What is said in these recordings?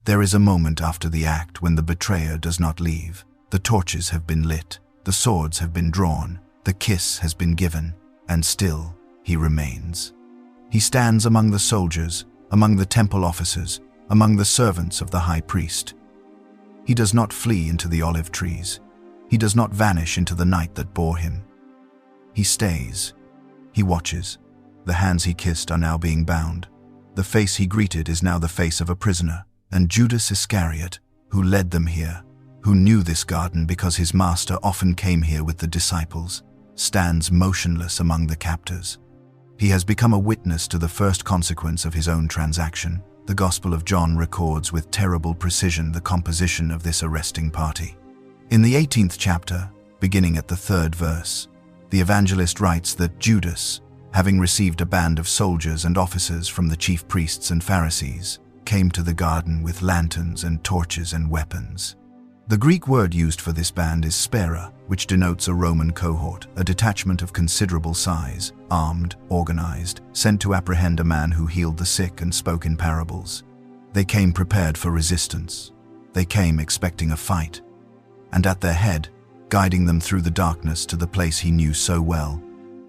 There is a moment after the act when the betrayer does not leave. The torches have been lit, the swords have been drawn, the kiss has been given, and still he remains. He stands among the soldiers, among the temple officers, among the servants of the high priest. He does not flee into the olive trees. He does not vanish into the night that bore him. He stays. He watches. The hands he kissed are now being bound. The face he greeted is now the face of a prisoner. And Judas Iscariot, who led them here, who knew this garden because his master often came here with the disciples, stands motionless among the captors. He has become a witness to the first consequence of his own transaction. The Gospel of John records with terrible precision the composition of this arresting party. In the 18th chapter, beginning at the 3rd verse, the evangelist writes that Judas, having received a band of soldiers and officers from the chief priests and Pharisees, came to the garden with lanterns and torches and weapons. The Greek word used for this band is spera, which denotes a Roman cohort, a detachment of considerable size, armed, organized, sent to apprehend a man who healed the sick and spoke in parables. They came prepared for resistance. They came expecting a fight. And at their head, guiding them through the darkness to the place he knew so well,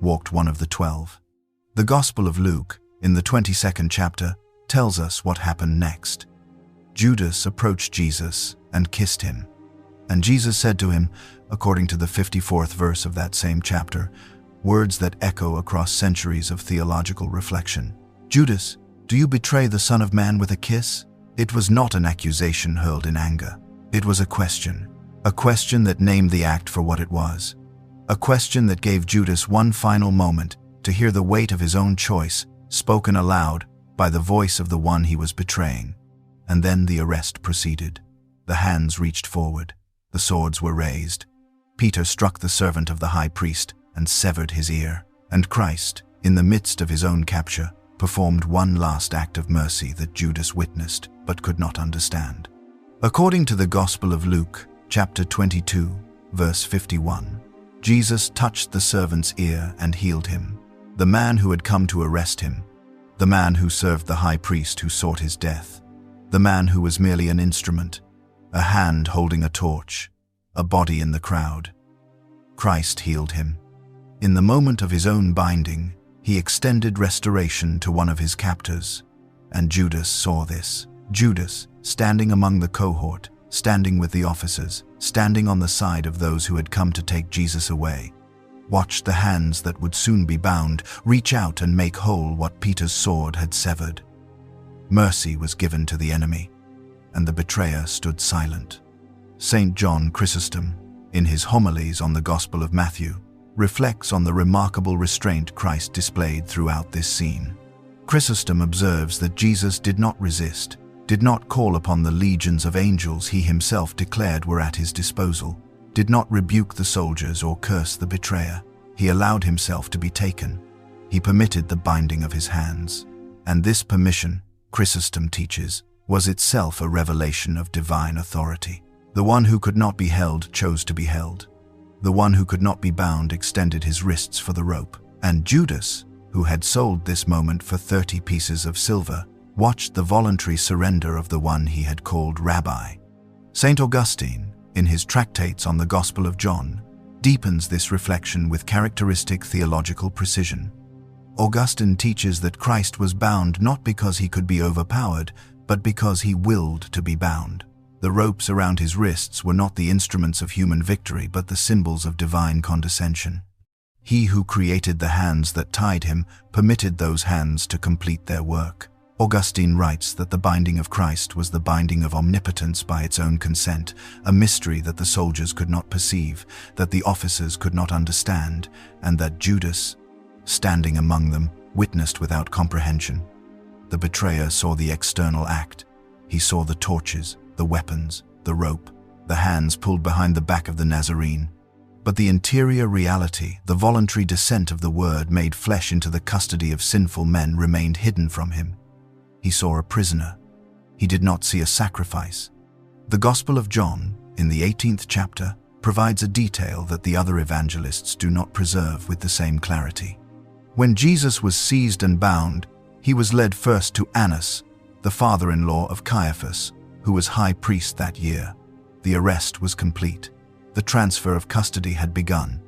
walked one of the 12. The Gospel of Luke, in the 22nd chapter, tells us what happened next. Judas approached Jesus and kissed him. And Jesus said to him, according to the 54th verse of that same chapter, words that echo across centuries of theological reflection. Judas, do you betray the Son of Man with a kiss? It was not an accusation hurled in anger. It was a question that named the act for what it was. A question that gave Judas one final moment to hear the weight of his own choice spoken aloud by the voice of the one he was betraying. And then the arrest proceeded. The hands reached forward. The swords were raised. Peter struck the servant of the high priest and severed his ear. And Christ, in the midst of his own capture, performed one last act of mercy that Judas witnessed but could not understand. According to the Gospel of Luke, chapter 22, verse 51, Jesus touched the servant's ear and healed him. The man who had come to arrest him, the man who served the high priest who sought his death, the man who was merely an instrument, a hand holding a torch, a body in the crowd. Christ healed him. In the moment of his own binding, he extended restoration to one of his captors, and Judas saw this. Judas, standing among the cohort, standing with the officers, standing on the side of those who had come to take Jesus away, watched the hands that would soon be bound reach out and make whole what Peter's sword had severed. Mercy was given to the enemy, and the betrayer stood silent. St. John Chrysostom, in his homilies on the Gospel of Matthew, reflects on the remarkable restraint Christ displayed throughout this scene. Chrysostom observes that Jesus did not resist, did not call upon the legions of angels he himself declared were at his disposal, did not rebuke the soldiers or curse the betrayer. He allowed himself to be taken. He permitted the binding of his hands. And this permission, Chrysostom teaches, was itself a revelation of divine authority. The one who could not be held chose to be held. The one who could not be bound extended his wrists for the rope. And Judas, who had sold this moment for 30 pieces of silver, watched the voluntary surrender of the one he had called Rabbi. St. Augustine, in his tractates on the Gospel of John, deepens this reflection with characteristic theological precision. Augustine teaches that Christ was bound not because he could be overpowered, but because he willed to be bound. The ropes around his wrists were not the instruments of human victory, but the symbols of divine condescension. He who created the hands that tied him permitted those hands to complete their work. Augustine writes that the binding of Christ was the binding of omnipotence by its own consent, a mystery that the soldiers could not perceive, that the officers could not understand, and that Judas, standing among them, witnessed without comprehension. The betrayer saw the external act. He saw the torches, the weapons, the rope, the hands pulled behind the back of the Nazarene. But the interior reality, the voluntary descent of the Word made flesh into the custody of sinful men, remained hidden from him. He saw a prisoner. He did not see a sacrifice. The Gospel of John, in the 18th chapter, provides a detail that the other evangelists do not preserve with the same clarity. When Jesus was seized and bound, he was led first to Annas, the father-in-law of Caiaphas, who was high priest that year. The arrest was complete. The transfer of custody had begun.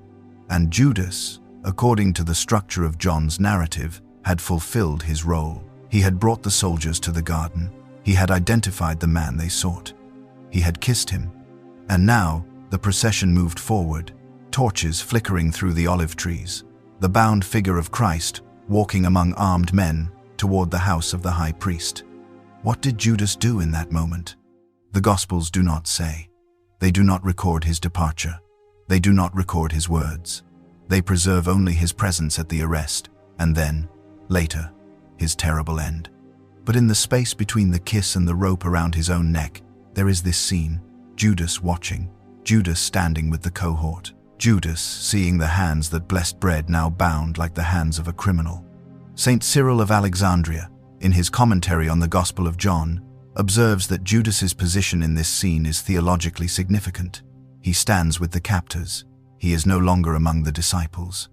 And Judas, according to the structure of John's narrative, had fulfilled his role. He had brought the soldiers to the garden. He had identified the man they sought. He had kissed him. And now, the procession moved forward, torches flickering through the olive trees, the bound figure of Christ walking among armed men toward the house of the high priest. What did Judas do in that moment? The Gospels do not say. They do not record his departure. They do not record his words. They preserve only his presence at the arrest, and then, later, his terrible end. But in the space between the kiss and the rope around his own neck, there is this scene: Judas watching, Judas standing with the cohort, Judas seeing the hands that blessed bread now bound like the hands of a criminal. Saint Cyril of Alexandria, in his commentary on the Gospel of John, observes that Judas's position in this scene is theologically significant. He stands with the captors. He is no longer among the disciples.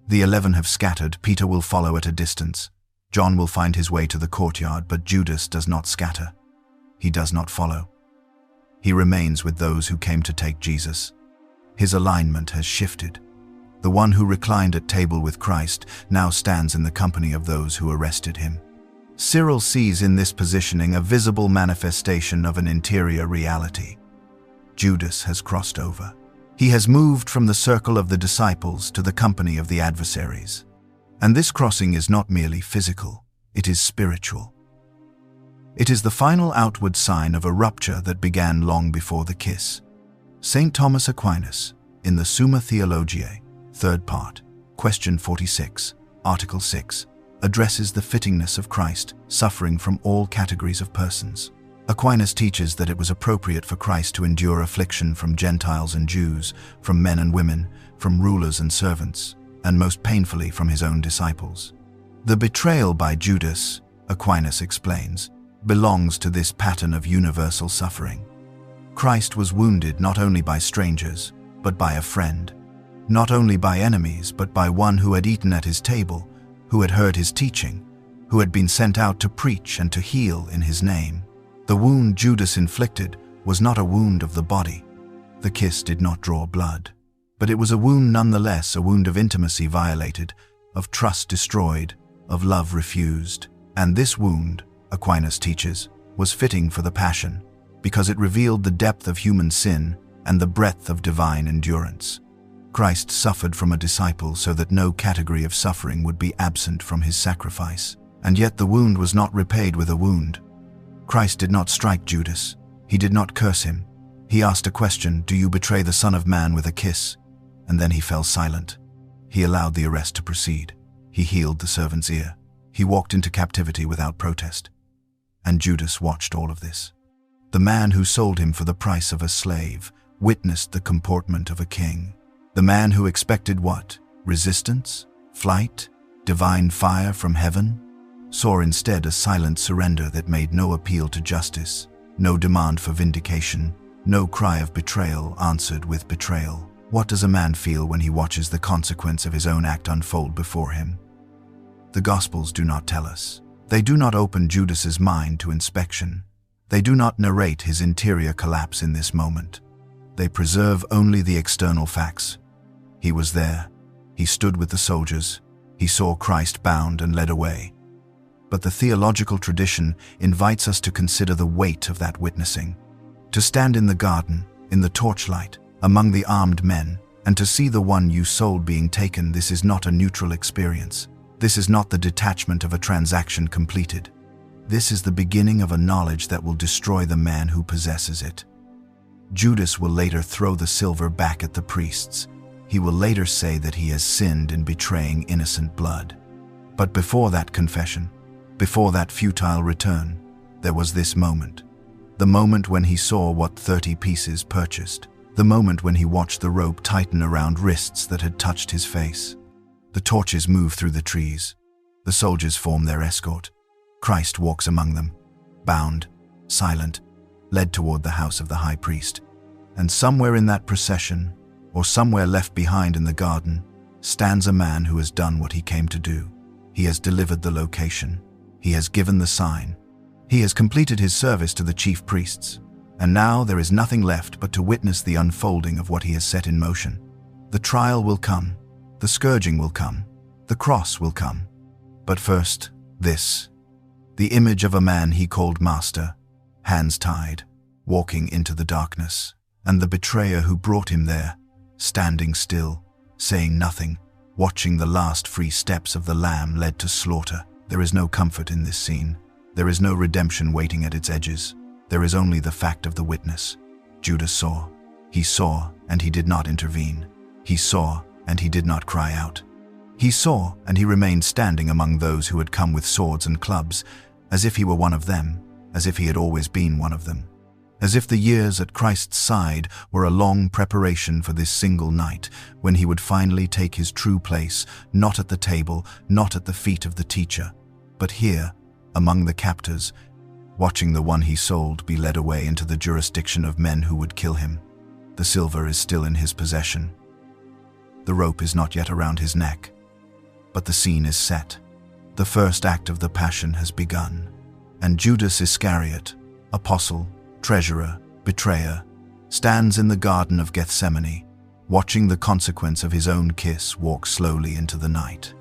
The 11 have scattered. Peter will follow at a distance. John will find his way to the courtyard, but Judas does not scatter. He does not follow. He remains with those who came to take Jesus. His alignment has shifted. The one who reclined at table with Christ now stands in the company of those who arrested him. Cyril sees in this positioning a visible manifestation of an interior reality. Judas has crossed over. He has moved from the circle of the disciples to the company of the adversaries. And this crossing is not merely physical, it is spiritual. It is the final outward sign of a rupture that began long before the kiss. St. Thomas Aquinas, in the Summa Theologiae, 3rd part, question 46, article 6, addresses the fittingness of Christ suffering from all categories of persons. Aquinas teaches that it was appropriate for Christ to endure affliction from Gentiles and Jews, from men and women, from rulers and servants, and most painfully from his own disciples. The betrayal by Judas, Aquinas explains, belongs to this pattern of universal suffering. Christ was wounded not only by strangers, but by a friend, not only by enemies, but by one who had eaten at his table, who had heard his teaching, who had been sent out to preach and to heal in his name. The wound Judas inflicted was not a wound of the body. The kiss did not draw blood. But it was a wound nonetheless, a wound of intimacy violated, of trust destroyed, of love refused. And this wound, Aquinas teaches, was fitting for the Passion, because it revealed the depth of human sin and the breadth of divine endurance. Christ suffered from a disciple so that no category of suffering would be absent from his sacrifice. And yet the wound was not repaid with a wound. Christ did not strike Judas. He did not curse him. He asked a question: "Do you betray the Son of Man with a kiss?" And then he fell silent. He allowed the arrest to proceed. He healed the servant's ear. He walked into captivity without protest. And Judas watched all of this. The man who sold him for the price of a slave witnessed the comportment of a king. The man who expected what? Resistance? Flight? Divine fire from heaven? Saw instead a silent surrender that made no appeal to justice, no demand for vindication, no cry of betrayal answered with betrayal. What does a man feel when he watches the consequence of his own act unfold before him? The Gospels do not tell us. They do not open Judas's mind to inspection. They do not narrate his interior collapse in this moment. They preserve only the external facts. He was there. He stood with the soldiers. He saw Christ bound and led away. But the theological tradition invites us to consider the weight of that witnessing. To stand in the garden, in the torchlight, among the armed men, and to see the one you sold being taken, this is not a neutral experience. This is not the detachment of a transaction completed. This is the beginning of a knowledge that will destroy the man who possesses it. Judas will later throw the silver back at the priests. He will later say that he has sinned in betraying innocent blood. But before that confession, before that futile return, there was this moment. The moment when he saw what 30 pieces purchased. The moment when he watched the rope tighten around wrists that had touched his face. The torches move through the trees. The soldiers form their escort. Christ walks among them, bound, silent, led toward the house of the high priest. And somewhere in that procession, or somewhere left behind in the garden, stands a man who has done what he came to do. He has delivered the location. He has given the sign. He has completed his service to the chief priests, and now there is nothing left but to witness the unfolding of what he has set in motion. The trial will come, the scourging will come, the cross will come. But first, this. The image of a man he called Master, hands tied, walking into the darkness, and the betrayer who brought him there, standing still, saying nothing, watching the last free steps of the Lamb led to slaughter. There is no comfort in this scene. There is no redemption waiting at its edges. There is only the fact of the witness. Judas saw. He saw, and he did not intervene. He saw, and he did not cry out. He saw, and he remained standing among those who had come with swords and clubs, as if he were one of them, as if he had always been one of them. As if the years at Christ's side were a long preparation for this single night, when he would finally take his true place, not at the table, not at the feet of the teacher, but here, among the captors, watching the one he sold be led away into the jurisdiction of men who would kill him. The silver is still in his possession. The rope is not yet around his neck, but the scene is set. The first act of the passion has begun, and Judas Iscariot, apostle, treasurer, betrayer, stands in the Garden of Gethsemane, watching the consequence of his own kiss walk slowly into the night.